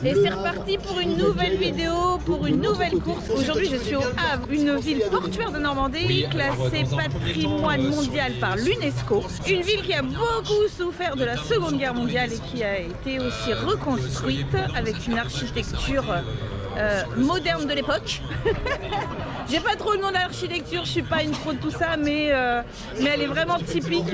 Et c'est reparti pour une nouvelle vidéo, pour une nouvelle course. Aujourd'hui je suis au Havre, une ville portuaire de Normandie classée patrimoine mondial par l'UNESCO. Une ville qui a beaucoup souffert de la Seconde Guerre mondiale et qui a été aussi reconstruite avec une architecture moderne de l'époque. J'ai pas trop le nom de l'architecture, je suis pas une pro de tout ça, mais elle est vraiment typique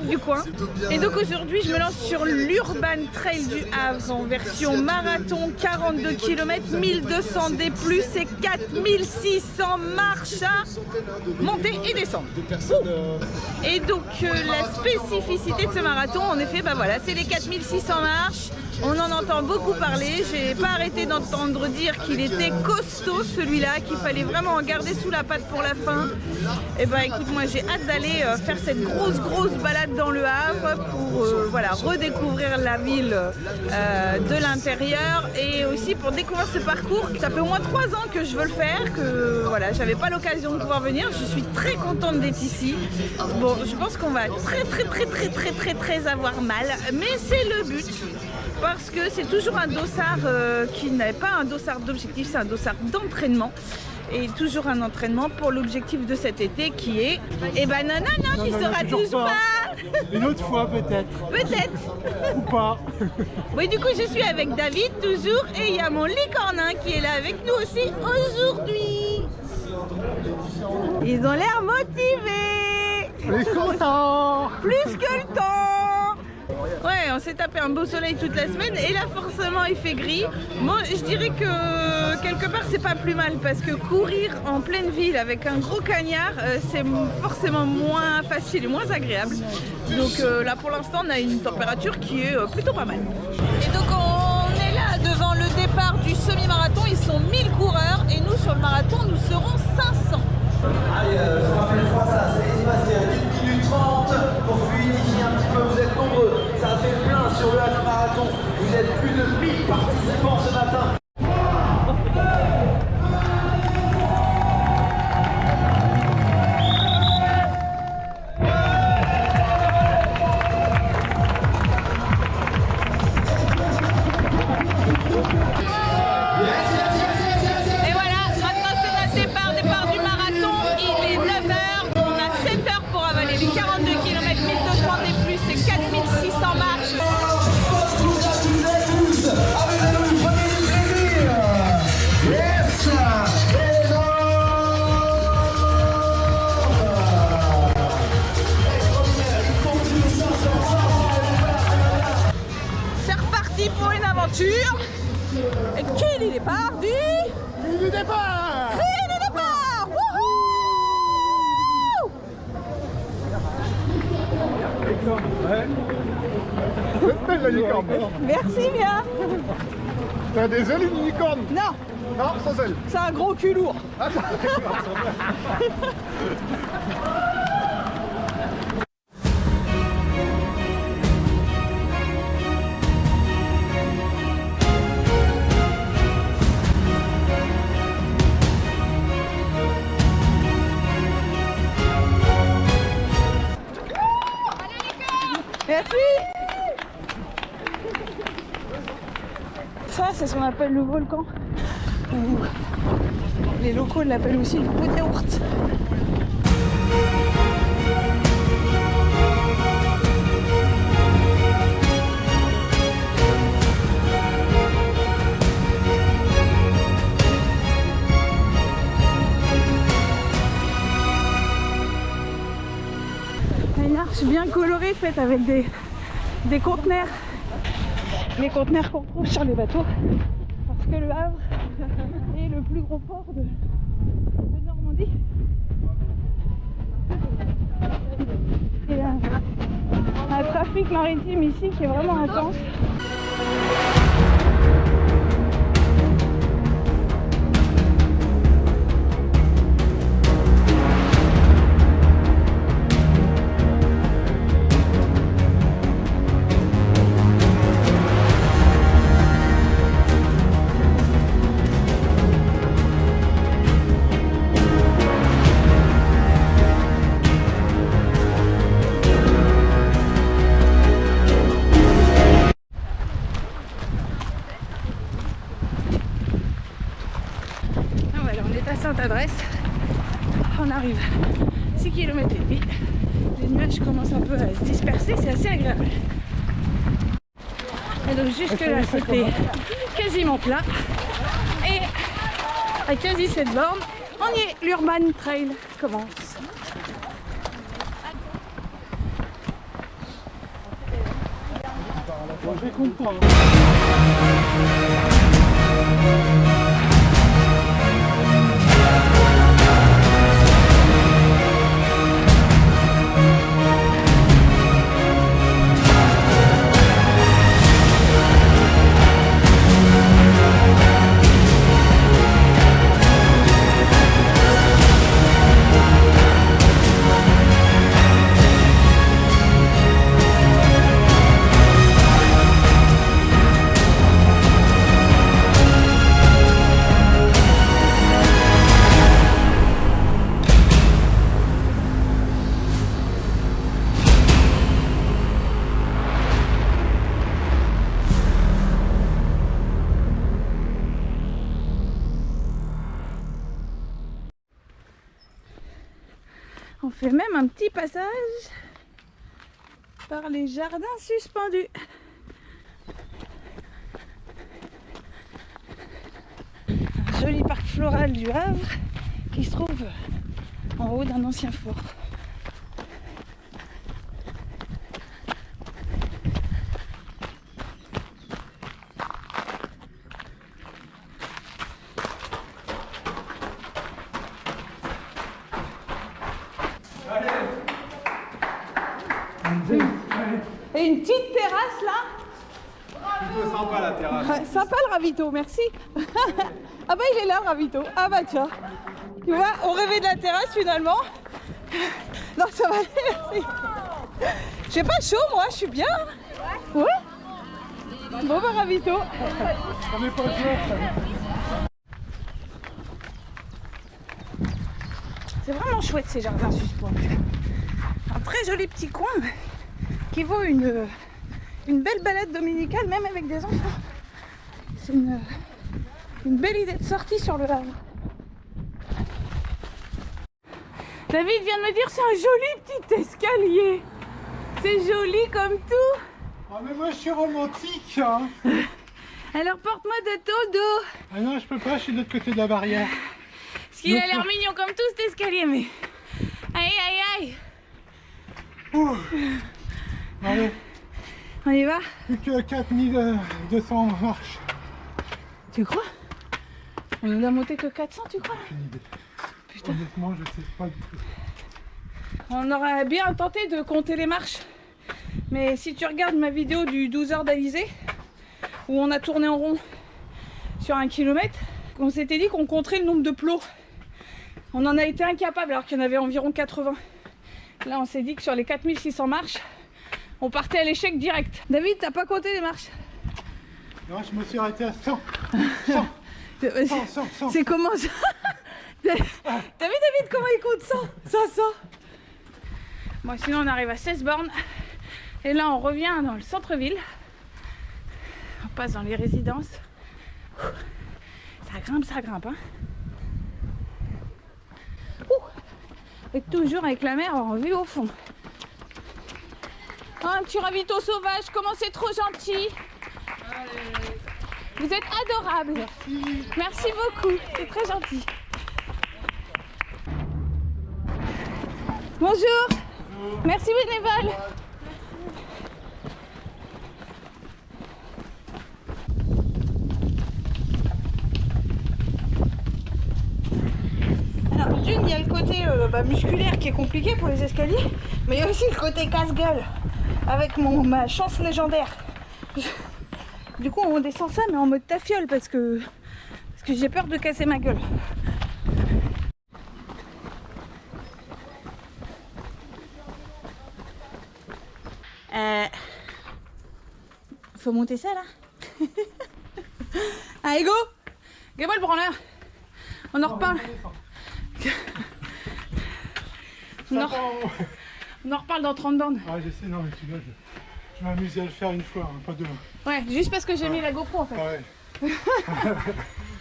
du coin. Et donc aujourd'hui je me lance sur l'Urban Trail du Havre en version marathon, 42 km, 1200 D+, et 4600 marches à monter et descendre. Et donc la spécificité de ce marathon, en effet, bah voilà, c'est les 4600 marches. On en entend beaucoup parler, j'ai pas arrêté d'entendre dire qu'il était costaud celui-là, qu'il fallait vraiment en garder sous la patte pour la fin. Et bah écoute, moi j'ai hâte d'aller faire cette grosse balade dans le Havre pour voilà, redécouvrir la ville de l'intérieur et aussi pour découvrir ce parcours. Ça fait au moins 3 ans que je veux le faire, que voilà, j'avais pas l'occasion de pouvoir venir. Je suis très contente d'être ici. Bon, je pense qu'on va très avoir mal, mais c'est le but. Parce que c'est toujours un dossard qui n'est pas un dossard d'objectif, c'est un dossard d'entraînement. Et toujours un entraînement pour l'objectif de cet été qui est... Eh ben non, il sera toujours pas. Une autre fois peut-être. Peut-être. Ou pas. Oui, du coup je suis avec David toujours et il y a mon licornin qui est là avec nous aussi aujourd'hui. Ils ont l'air motivés. Plus content. Plus que le temps. Ouais, on s'est tapé un beau soleil toute la semaine et là forcément il fait gris. Moi je dirais que quelque part c'est pas plus mal parce que courir en pleine ville avec un gros cagnard c'est forcément moins facile et moins agréable. Donc là pour l'instant on a une température qui est plutôt pas mal. Et donc on est là devant le départ du semi-marathon, ils sont 1000 coureurs et nous sur le marathon nous serons 500. Allez, je vous rappelle une fois ça, c'est espacé à 10 minutes 30 pour fluidifier un petit peu, vous êtes nombreux, ça fait plein sur le half marathon, vous êtes plus de 1000 participants ce matin. Et qui est parti? Le départ. Ouais. Belle la licorne. Merci bien. T'as des ailes une licorne? Non. Non, sans ailes. C'est un gros cul lourd. Ah, merci. Ça, c'est ce qu'on appelle le volcan. Ou les locaux l'appellent aussi le pot de yaourt. Une arche bien colorée faite avec des conteneurs. Les conteneurs qu'on trouve sur les bateaux. Parce que le Havre est le plus gros port de Normandie. Et un trafic maritime ici qui est vraiment intense. qualité de vie. Les nuages commencent un peu à se disperser, c'est assez agréable. Et donc jusque là c'était quasiment plat. Et à quasi cette borne, on y est, l'Urban Trail commence. Bon, je les compte pas. On fait même un petit passage par les jardins suspendus. Un joli parc floral du Havre qui se trouve en haut d'un ancien fort. Et une petite terrasse là. Plutôt sympa la terrasse. Ouais, sympa le ravito, merci. Ah bah il est là le ravito. Ah bah tiens. Tu vois, on rêvait de la terrasse finalement. Non ça va aller, merci. J'ai pas chaud moi, je suis bien. Ouais. Bon bah ravito. On est pas sûr, C'est vraiment chouette ces jardins suspendus. Un très joli petit coin qui vaut une belle balade dominicale, même avec des enfants. C'est une belle idée de sortie sur le Havre. David vient de me dire c'est un joli petit escalier. C'est joli comme tout. Ah mais moi je suis romantique hein. Alors porte-moi de ton dos. Ah non je peux pas, je suis de l'autre côté de la barrière. Parce qu'il a l'air mignon comme tout cet escalier, mais... Aïe aïe aïe. Ouh. Allez, On y va? plus que 4200 marches. Tu crois? On ne doit monter que 400, tu crois? Aucune idée. Putain. Honnêtement je sais pas du tout. On aurait bien tenté de compter les marches. Mais si tu regardes ma vidéo du 12 heures d'Alizé, où on a tourné en rond sur 1 kilomètre, on s'était dit qu'on compterait le nombre de plots. On en a été incapable alors qu'il y en avait environ 80. Là on s'est dit que sur les 4600 marches, on partait à l'échec direct. David, t'as pas compté les marches? Non, je me suis arrêté à 100. 100. 100. C'est comment ça? T'as vu David comment il compte 100? 100. Bon sinon on arrive à 16 bornes. Et là on revient dans le centre-ville. On passe dans les résidences. Ça grimpe hein. Et toujours avec la mer en vue au fond. Oh, un petit ravito sauvage, comment c'est trop gentil. Vous êtes adorable. Merci. Merci beaucoup, c'est très gentil. Bonjour. Merci bénévole. Alors d'une, il y a le côté musculaire qui est compliqué pour les escaliers, mais il y a aussi le côté casse-gueule avec ma chance légendaire. Du coup on descend ça mais en mode tafiole parce que j'ai peur de casser ma gueule. Faut monter ça là. Allez go. Go le branleur. On en reparle. On en reparle dans 30 bornes. Ah je sais, non mais tu vois, je m'amuse à le faire une fois, hein, pas deux. Ouais, juste parce que j'ai mis la GoPro en fait. Ouais.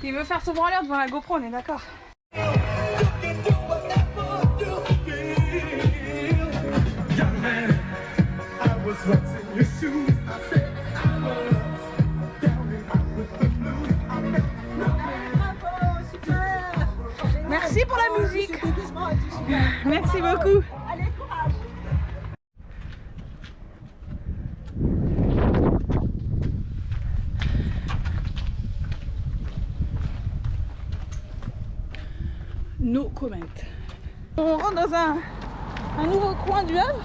Il veut faire ce branleur devant la GoPro, on est d'accord. comment. On rentre dans un nouveau coin du Havre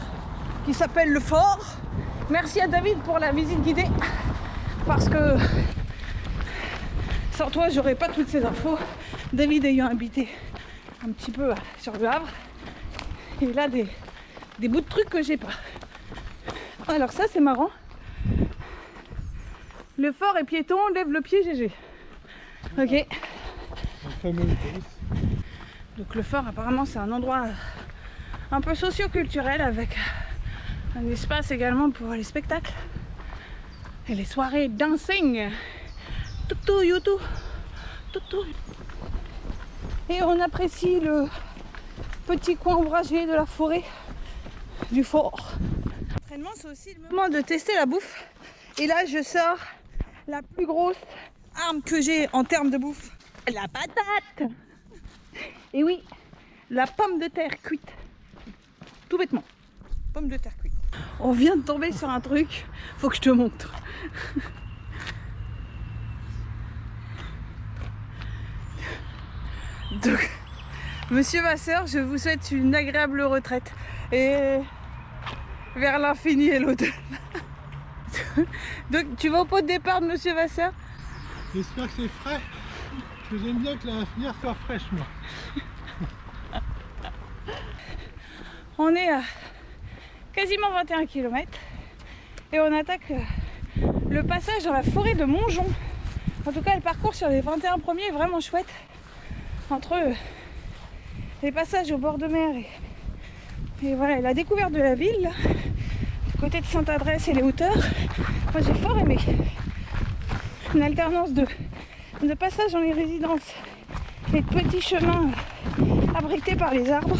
qui s'appelle le Fort. Merci à David pour la visite guidée parce que sans toi j'aurais pas toutes ces infos. David ayant habité un petit peu sur le Havre, il a des bouts de trucs que j'ai pas. Alors ça c'est marrant. Le fort est piéton, lève le pied GG. Ok. Donc le fort apparemment c'est un endroit un peu socio-culturel avec un espace également pour les spectacles et les soirées dancing. Toutou youtou. Toutou. Et on apprécie le petit coin ombragé de la forêt du fort. L'entraînement c'est aussi le moment de tester la bouffe. Et là je sors la plus grosse arme que j'ai en termes de bouffe. La patate. Et oui, la pomme de terre cuite. Tout bêtement. Pomme de terre cuite. On vient de tomber sur un truc, faut que je te montre. Donc, monsieur Vasseur, je vous souhaite une agréable retraite et vers l'infini et l'au-delà. Donc, tu vas au pot de départ de monsieur Vasseur? J'espère que c'est frais. Parce que j'aime bien que la filière soit fraîche, moi. On est à quasiment 21 km et on attaque le passage dans la forêt de Montjon. En tout cas, le parcours sur les 21 premiers est vraiment chouette. Entre les passages au bord de mer et voilà, la découverte de la ville, là, du côté de Sainte-Adresse et les hauteurs, moi j'ai fort aimé. Une alternance de passages dans les résidences et de petits chemins abrités par les arbres.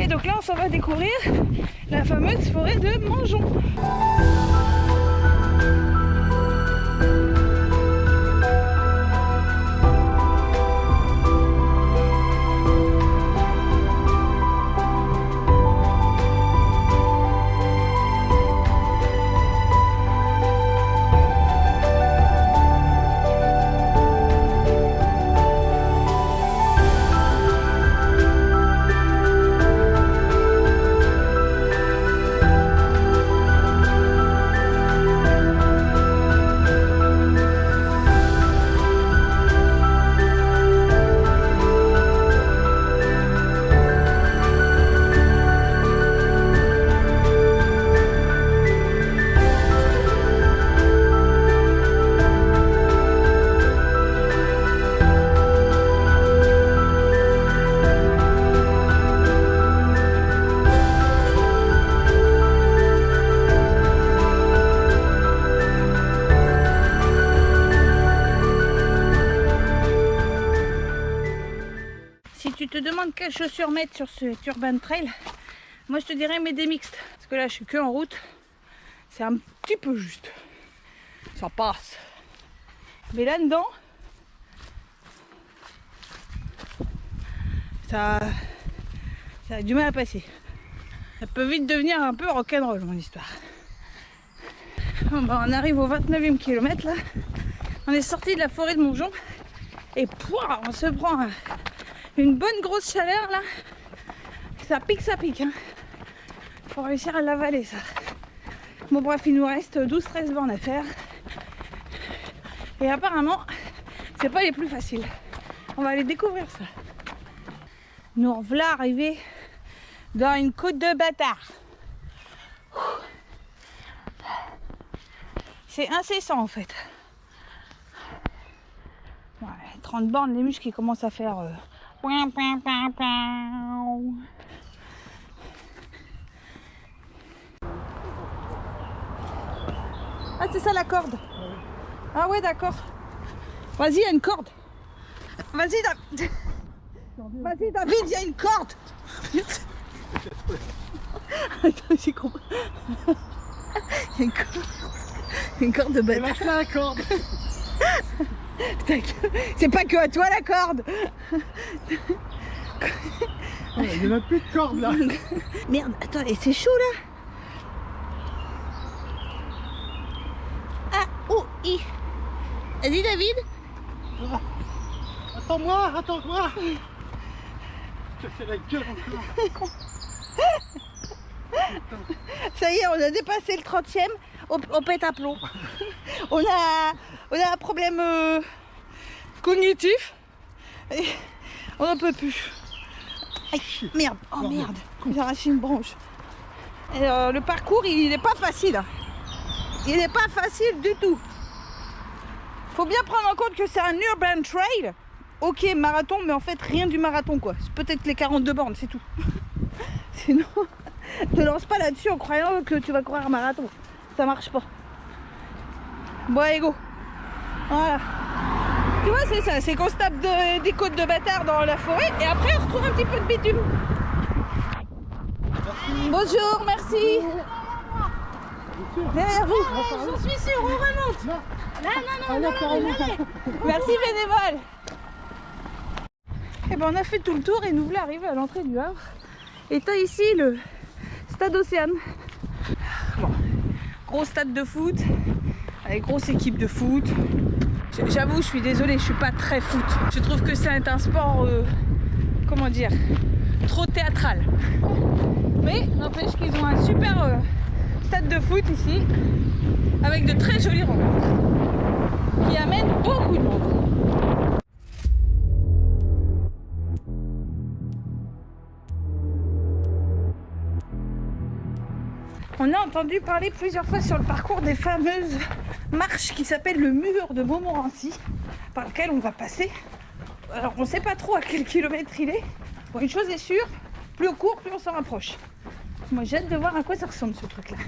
Et donc là on s'en va découvrir la fameuse forêt de Montjon. Quelles chaussures mettre sur ce Urban Trail? Moi je te dirais mets des mixtes parce que là je suis que en route, c'est un petit peu juste, ça passe, mais là dedans ça a du mal à passer, ça peut vite devenir un peu rock'n'roll mon histoire. Bon, bah, on arrive au 29e kilomètre là, on est sorti de la forêt de Montjon et pouah, on se prend une bonne grosse chaleur là, ça pique hein. Faut réussir à l'avaler ça. Bon bref, il nous reste 12-13 bornes à faire et apparemment c'est pas les plus faciles, on va aller découvrir ça. Nous revoilà arrivés dans une côte de bâtard. C'est incessant en fait. Ouais, 30 bornes, les muscles qui commencent à faire Ah c'est ça la corde. Ah ouais d'accord. Vas-y, il y a une corde. Vas-y David, il y a une corde. Attends, j'ai compris. Il y a une corde de bâtard. Lâche la corde. C'est pas que à toi la corde. Il n'y en a plus de corde là. Merde, attends, et c'est chaud là. Ah, oh, i. Vas-y David. Attends-moi, attends-moi. Je te fais la gueule encore. Ça y est, on a dépassé le 30e au pète-à-plomb. on a un problème cognitif. Et on n'en peut plus. Aïe, merde, oh merde, j'ai arraché une branche. Et, le parcours, il n'est pas facile. Il n'est pas facile du tout. Faut bien prendre en compte que c'est un urban trail. Ok, marathon, mais en fait rien du marathon quoi. C'est peut-être les 42 bornes, c'est tout. Sinon, te lance pas là-dessus en croyant que tu vas courir un marathon. Ça marche pas. Bon, allez, go. Voilà. Tu vois, c'est ça, c'est qu'on se tape des côtes de bâtard dans la forêt et après on retrouve un petit peu de bitume. Bonjour, merci. Derrière vous. J'en suis sûre, on remonte. Non. Merci bénévole. Et ben on a fait tout le tour et nous voulons arriver à l'entrée du Havre. Et t'as ici le stade Océane. Bon, gros stade de foot, avec grosse équipe de foot. J'avoue, je suis désolée, je suis pas très foot. Je trouve que c'est un sport, comment dire, trop théâtral. Mais n'empêche qu'ils ont un super stade de foot ici, avec de très jolies rencontres, qui amènent beaucoup de monde. On a entendu parler plusieurs fois sur le parcours des fameuses marches qui s'appellent le mur de Montmorency, par lequel on va passer. Alors on ne sait pas trop à quel kilomètre il est. Bon, une chose est sûre, plus on court, plus on s'en rapproche. Moi j'ai hâte de voir à quoi ça ressemble ce truc là.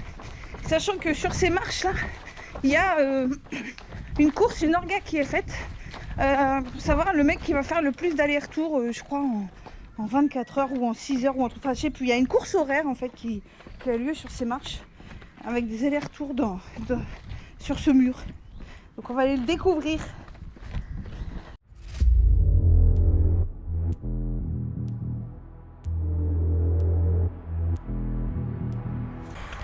Sachant que sur ces marches là, il y a une course, une orga qui est faite. Pour savoir le mec qui va faire le plus d'allers-retours, je crois en 24 heures ou en 6 heures ou en tout. Enfin je sais plus, il y a une course horaire en fait qui a lieu sur ces marches avec des allers-retours sur ce mur. Donc on va aller le découvrir.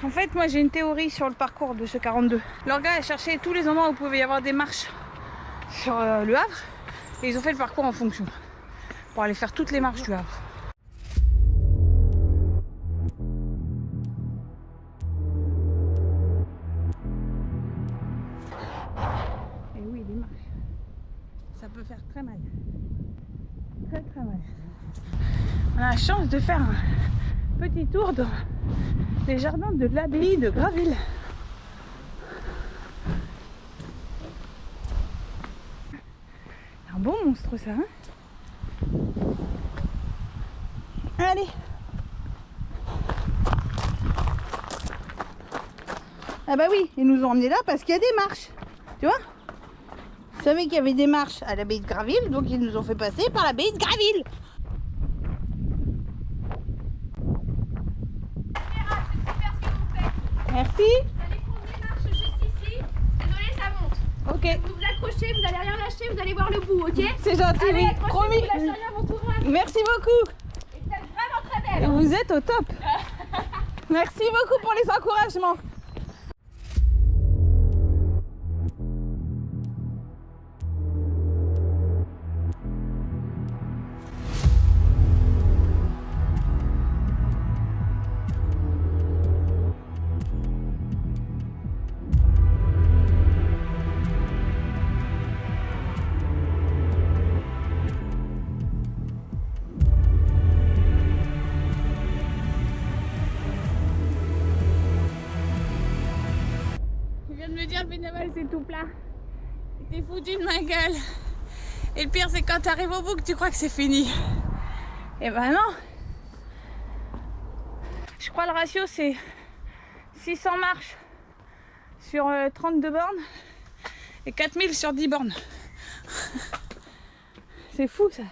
En fait, moi j'ai une théorie sur le parcours de ce 42. L'orga a cherché tous les endroits où il pouvait y avoir des marches sur le Havre et ils ont fait le parcours en fonction pour aller faire toutes les marches du Havre. Et oui, les marches, ça peut faire très mal. Très très mal. On a la chance de faire un petit tour dans les jardins de l'abbaye de Graville. Un bon monstre ça, hein? Allez. Ah bah oui, ils nous ont emmenés là parce qu'il y a des marches. Tu vois? Vous savez qu'il y avait des marches à l'abbaye de Graville, donc ils nous ont fait passer par l'abbaye de Graville. Merci. Vous allez prendre des marches juste ici. Désolé, ça monte. Ok. Vous vous accrochez, vous allez rien lâcher, vous allez voir le bout, ok? C'est gentil, Allez, oui. accrochez-vous, Promis. vous lâchez rien, mon courage. Merci beaucoup. Et vous êtes vraiment très belle. Hein. Vous êtes au top. Merci beaucoup pour les encouragements. Me dire bénévole c'est tout plat. T'es foutu de ma gueule. Et le pire c'est quand t'arrives au bout que tu crois que c'est fini. Et ben non. Je crois le ratio c'est 600 marches sur 32 bornes et 4000 sur 10 bornes. C'est fou ça.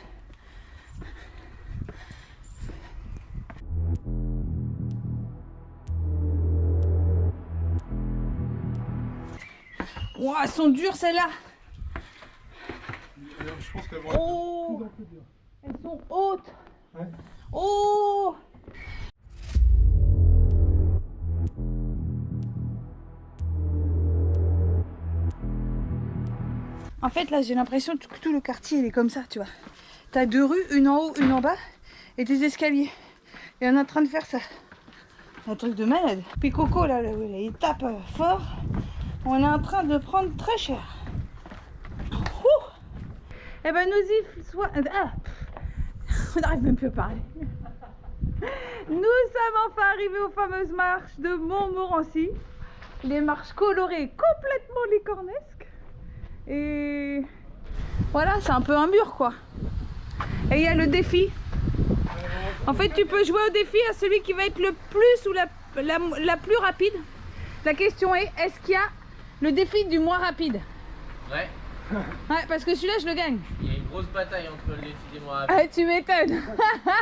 Ouah, elles sont dures celles-là. Je pense qu'elles vont Oh, être plus dures. elles sont hautes. Ouais. Oh. En fait, là, j'ai l'impression que tout le quartier, il est comme ça, tu vois. T'as 2 rues, une en haut, une en bas, et des escaliers. Et on est en train de faire ça. Un truc de malade. Puis Coco, là, il tape fort. On est en train de prendre très cher. Eh ben, nous y soit... Ah, on n'arrive même plus à parler. Nous sommes enfin arrivés aux fameuses marches de Montmorency. Les marches colorées, complètement licornesques. Et voilà, c'est un peu un mur, quoi. Et il y a le défi. En fait, tu peux jouer au défi à celui qui va être le plus ou la plus rapide. La question est, est-ce qu'il y a le défi du moins rapide? Ouais. Ouais, parce que celui-là, je le gagne. Il y a une grosse bataille entre le défi des moins rapides. Ah, tu m'étonnes.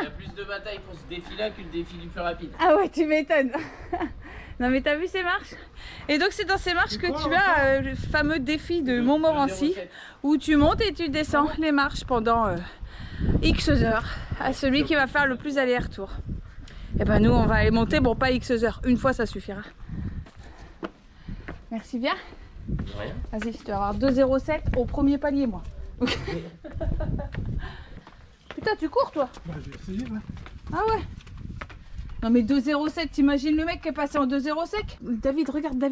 Il y a plus de batailles pour ce défi-là que le défi du plus rapide. Ah ouais, tu m'étonnes. Non mais t'as vu ces marches? Et donc c'est dans ces marches que tu as le fameux défi de Montmorency, où tu montes et tu descends les marches pendant X heures à celui qui va faire le plus aller-retour. Et ben nous on va aller monter, bon pas X heures, une fois ça suffira. Merci bien. Rien. Vas-y, je dois avoir 2,07 au premier palier moi. Putain, tu cours toi? Bah, j'ai essayé, ouais. Ah ouais? Non mais 2,07, t'imagines le mec qui est passé en 2,0 sec? David, regarde.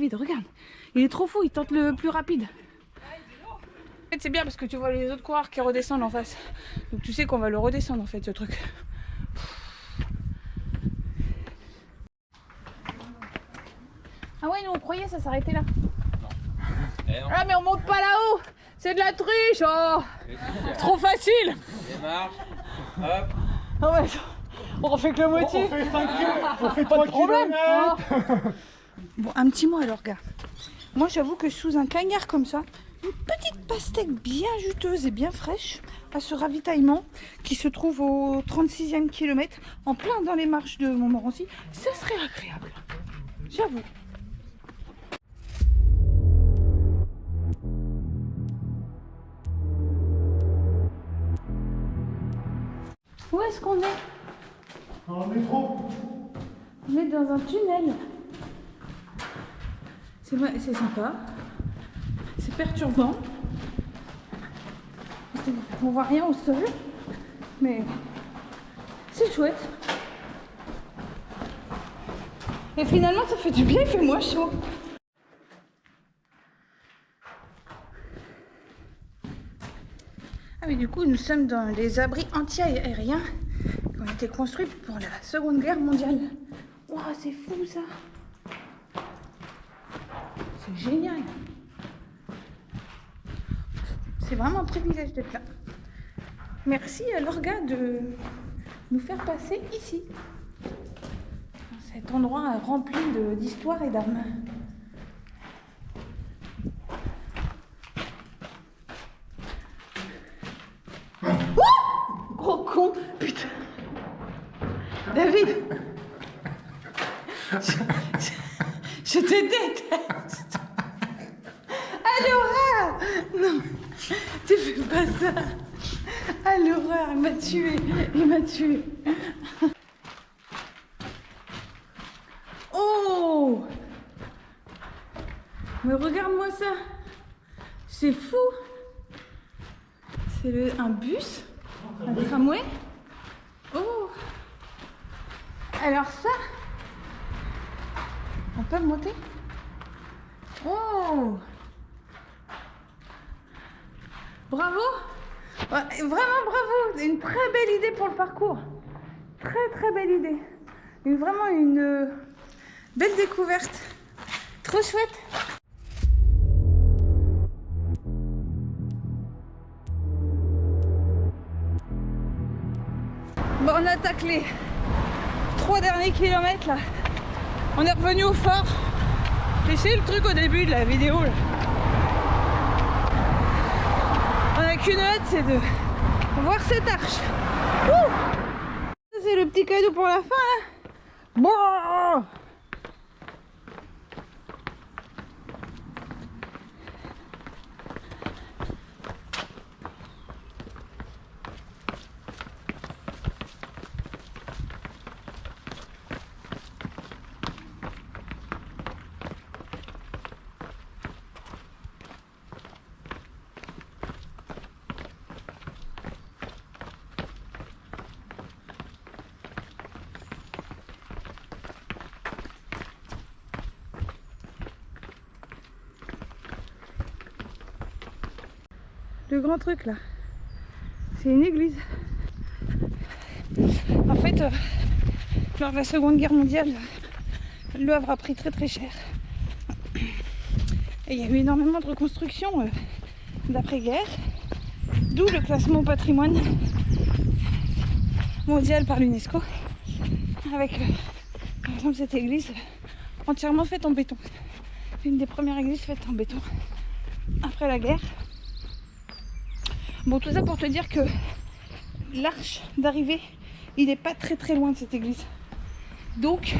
Il est trop fou, il tente le plus rapide. En fait, c'est bien parce que tu vois les autres coureurs qui redescendent en face. Donc tu sais qu'on va le redescendre en fait, ce truc. Ah ouais, nous on croyait ça s'arrêtait là. Ah mais on monte pas là-haut. C'est de la triche, oh. Trop facile. Les marches, hop. Ah ouais, on refait que la moitié. On fait 5 km, on fait Pas 3 de problème. km. Bon, un petit mot alors, gars. Moi, j'avoue que sous un cagnard comme ça, une petite pastèque bien juteuse et bien fraîche à ce ravitaillement qui se trouve au 36e kilomètre, en plein dans les marches de Montmorency, ça serait agréable. J'avoue. Où est-ce qu'on est? Dans le métro. On est dans un tunnel. C'est sympa. C'est perturbant. On voit rien au sol. Mais c'est chouette. Et finalement, ça fait du bien, il fait moins chaud. Ah mais du coup, nous sommes dans les abris anti-aériens qui ont été construits pour la Seconde Guerre mondiale. Waouh, c'est fou ça. C'est génial. C'est vraiment un privilège d'être là. Merci à l'orga de nous faire passer ici. Cet endroit rempli d'histoire et d'armes. Oh, gros con, putain. David. Je te déteste. À l'horreur. Non, tu fais pas ça. À l'horreur, il m'a tué. Il m'a tué. Oh. Mais regarde-moi ça. C'est fou. C'est un bus. Un tramway. Oh. Alors ça. On peut monter? Oh! Bravo! Ouais, vraiment bravo! Une très belle idée pour le parcours. Très belle idée. Vraiment une belle découverte. Trop chouette! Bon, on attaque les 3 derniers kilomètres là. On est revenu au fort. J'ai essayé le truc au début de la vidéo là. On n'a qu'une hâte, c'est de voir cette arche. C'est le petit cadeau pour la fin là. Bon. Le grand truc là, c'est une église. En fait, lors de la Seconde Guerre mondiale, Le Havre a pris très très cher. Et il y a eu énormément de reconstructions d'après-guerre, d'où le classement au patrimoine mondial par l'UNESCO, avec par exemple cette église entièrement faite en béton. Une des premières églises faites en béton après la guerre. Bon, tout ça pour te dire que l'arche d'arrivée, il n'est pas très très loin de cette église. Donc,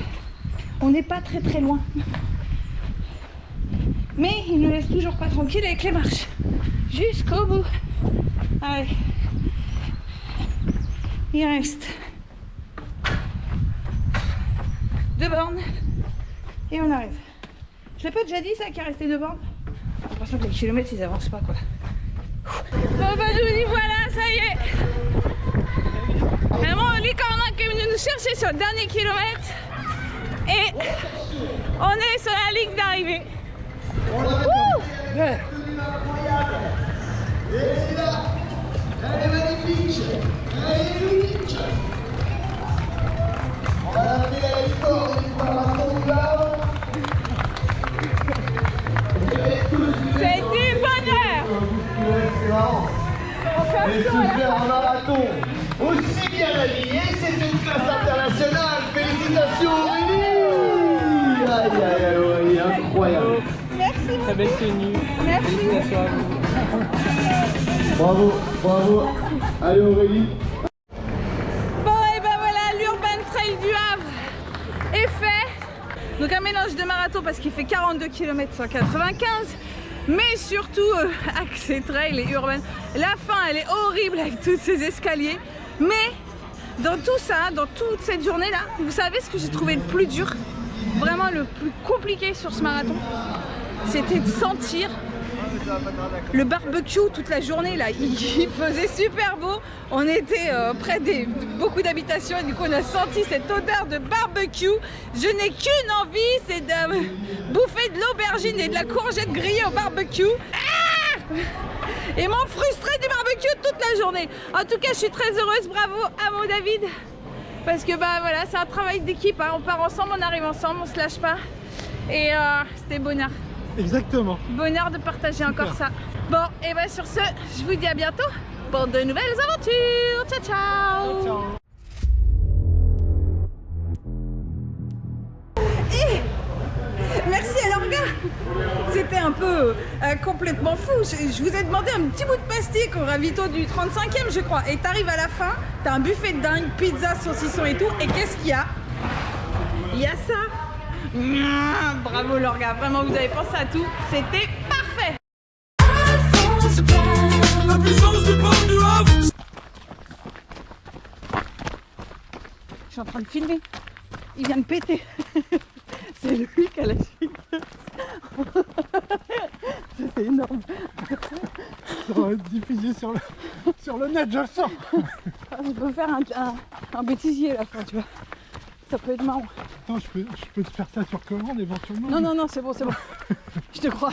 on n'est pas très très loin. Mais il ne nous laisse toujours pas tranquille avec les marches. Jusqu'au bout. Allez. Il reste 2 bornes. Et on arrive. Je l'ai pas déjà dit ça, qu'il restait 2 bornes? J'ai l'impression que les kilomètres ils avancent pas quoi. Bon bah je vous dis voilà, ça y est. Vraiment les cornins qui est venu nous chercher sur le dernier kilomètre. Et on est sur la ligne d'arrivée. Elle est magnifique. Elle est unique. On va l'appeler la victoire du marathon du Havre. C'est du bonheur. Et se faire un marathon aussi bien habillé, c'est une classe internationale. Félicitations Aurélie. Aïe aïe aïe Aurélie, incroyable. Merci. Très belle tenue. Merci. Félicitations à vous. Bravo, bravo. Allez Aurélie. Bon et ben voilà, l'Urban Trail du Havre est fait. Donc un mélange de marathon parce qu'il fait 42 km 195. Mais surtout accès trail et urbain. La fin elle est horrible avec tous ces escaliers. Mais dans tout ça, dans toute cette journée là, vous savez ce que j'ai trouvé le plus dur, vraiment le plus compliqué sur ce marathon, c'était de sentir le barbecue toute la journée là. Il faisait super beau, on était près de beaucoup d'habitations et du coup on a senti cette odeur de barbecue. Je n'ai qu'une envie, c'est de bouffer de l'aubergine et de la courgette grillée au barbecue. Et m'en frustrer du barbecue toute la journée. En tout cas je suis très heureuse, bravo à mon David. Parce que bah voilà, c'est un travail d'équipe, hein. On part ensemble, on arrive ensemble, on se lâche pas. Et c'était bonheur. Exactement. Bonheur de partager encore ça. Bon, et bah sur ce, je vous dis à bientôt pour de nouvelles aventures. Ciao, ciao, Ciao. Et merci à l'orga. C'était un peu complètement fou. Je vous ai demandé un petit bout de pastille au ravito du 35e, je crois. Et t'arrives à la fin, t'as un buffet de dingue, pizza, saucisson et tout. Et qu'est-ce qu'il y a? Il y a ça. Bravo l'orga, vraiment vous avez pensé à tout, c'était parfait. La puissance du port du Havre. Je suis en train de filmer, il vient de péter. C'est lui qui a la chute. C'est énorme. Ça va être diffusé sur le net, je le sens. Je peux faire un bêtisier là, tu vois. Ça peut être marrant. Attends, je peux te faire ça sur commande éventuellement. Non, non, non, c'est bon, c'est bon. Je te crois.